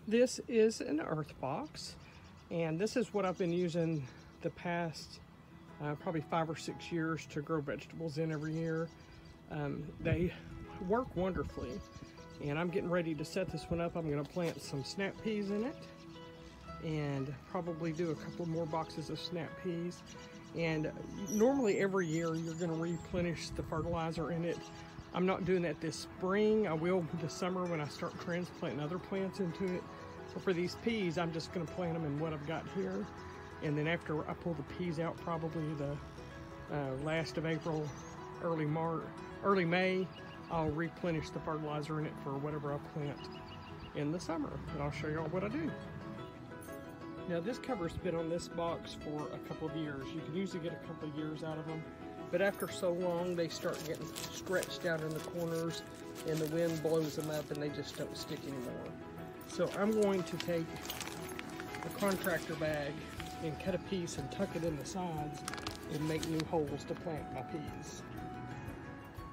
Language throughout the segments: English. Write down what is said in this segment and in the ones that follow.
This is an Earthbox, and this is what I've been using the past probably 5 or 6 years to grow vegetables in every year. They work wonderfully, and I'm getting ready to set this one up. I'm going to plant some snap peas in it and probably do a couple more boxes of snap peas. And normally every year you're going to replenish the fertilizer in it. I'm not doing that this spring. I will this summer when I start transplanting other plants into it. But for these peas, I'm just going to plant them in what I've got here. And then after I pull the peas out, probably the last of April, early May, I'll replenish the fertilizer in it for whatever I plant in the summer. And I'll show y'all what I do. Now this cover's been on this box for a couple of years. You can usually get a couple of years out of them. But after so long, they start getting stretched out in the corners and the wind blows them up and they just don't stick anymore. So I'm going to take a contractor bag and cut a piece and tuck it in the sides and make new holes to plant my peas.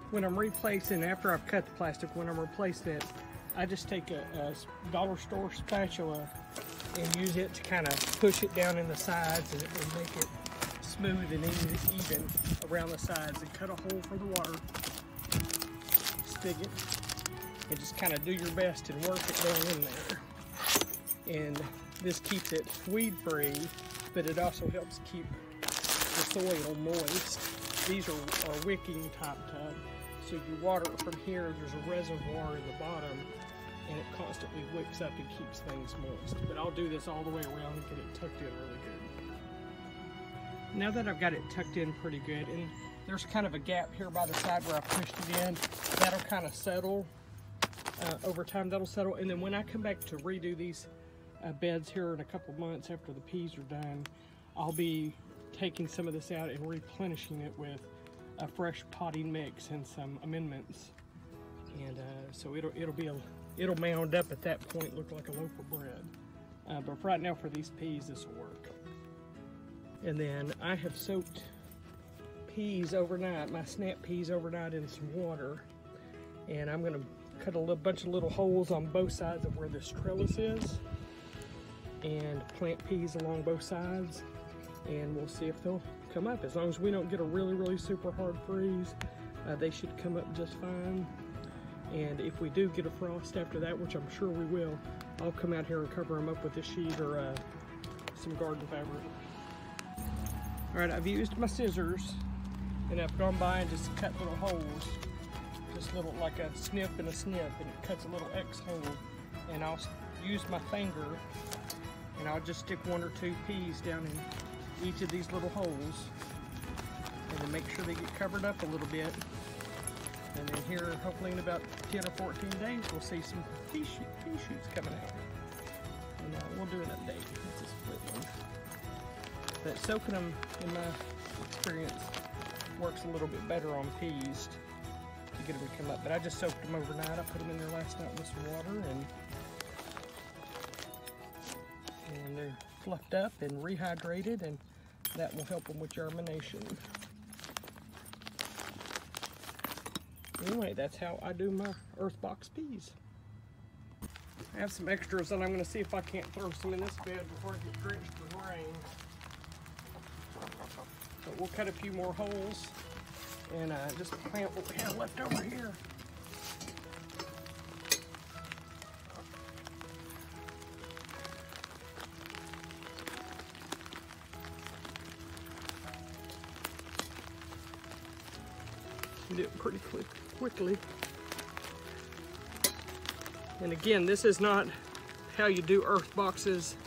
When I'm replacing, after I've cut the plastic, when I'm replacing it, I just take a dollar store spatula and use it to kind of push it down in the sides, and it will make it smooth and even around the sides, and cut a hole for the water spigot and just kind of do your best and work it down in there. And this keeps it weed free, but it also helps keep the soil moist. These are wicking top tub, so you water it from here. There's a reservoir in the bottom and it constantly wicks up and keeps things moist. But I'll do this all the way around and get it tucked in really good. Now that I've got it tucked in pretty good, and there's kind of a gap here by the side where I pushed it in, that'll kind of settle. Over time that'll settle, and then when I come back to redo these beds here in a couple months after the peas are done, I'll be taking some of this out and replenishing it with a fresh potting mix and some amendments. And so it'll mound up at that point, look like a loaf of bread. But right now for these peas, this will work. And then I have soaked peas overnight, my snap peas overnight, in some water. And I'm gonna cut a bunch of little holes on both sides of where this trellis is and plant peas along both sides. And we'll see if they'll come up. As long as we don't get a really super hard freeze, they should come up just fine. And if we do get a frost after that, which I'm sure we will, I'll come out here and cover them up with a sheet or some garden fabric. All right, I've used my scissors and I've gone by and just cut little holes, just little, like a snip and a snip, and it cuts a little X hole. And I'll use my finger and I'll just stick 1 or 2 peas down in each of these little holes and then make sure they get covered up a little bit. And then here, hopefully in about 10 or 14 days, we'll see some pea shoots coming out. And we'll do an update. It's a split one. But soaking them, in my experience, works a little bit better on peas to get them to come up. But I just soaked them overnight. I put them in there last night with some water, and they're fluffed up and rehydrated, and that will help them with germination. Anyway, that's how I do my Earthbox peas. I have some extras, and I'm going to see if I can't throw some in this bed before I get drenched with rain. So we'll cut a few more holes and just plant what we have left over here. Do it pretty quickly. And again, this is not how you do earth boxes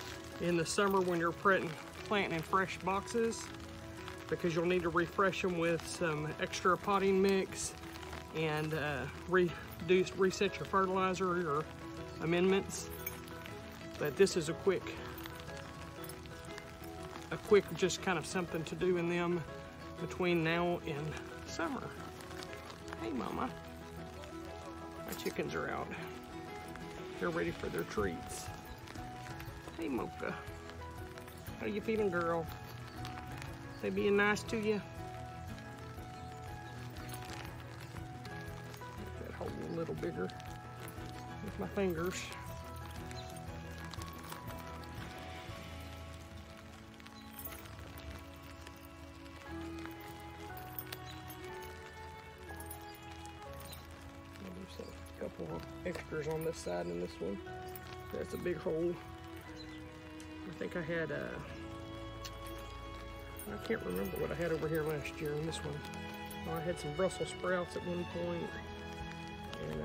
in the summer when you're planting in fresh boxes, because you'll need to refresh them with some extra potting mix and reset your fertilizer or amendments. But this is a quick just kind of something to do in them between now and summer. Hey mama, my chickens are out. They're ready for their treats. Hey Mocha, how you feeling, girl? They being nice to you? Make that hole a little bigger with my fingers. Well, extras on this side and this one. That's a big hole. I think I had I can't remember what I had over here last year in this one. Oh, I had some Brussels sprouts at one point, and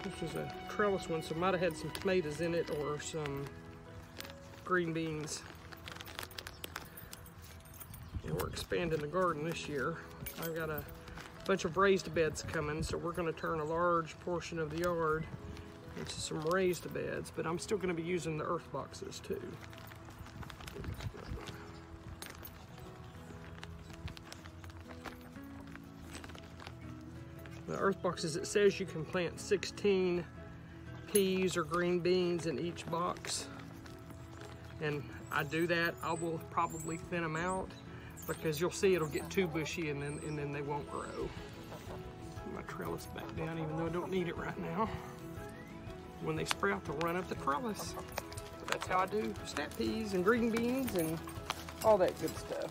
this was a trellis one, so it might have had some tomatoes in it or some green beans. And we're expanding the garden this year. I've got a bunch of raised beds coming, so we're going to turn a large portion of the yard into some raised beds, but I'm still going to be using the earth boxes too. The earth boxes, it says you can plant 16 peas or green beans in each box, and I do that. I will probably thin them out because you'll see it'll get too bushy and then they won't grow. Put my trellis back down, even though I don't need it right now. When they sprout, they'll run up the trellis. So that's how I do snap peas and green beans and all that good stuff.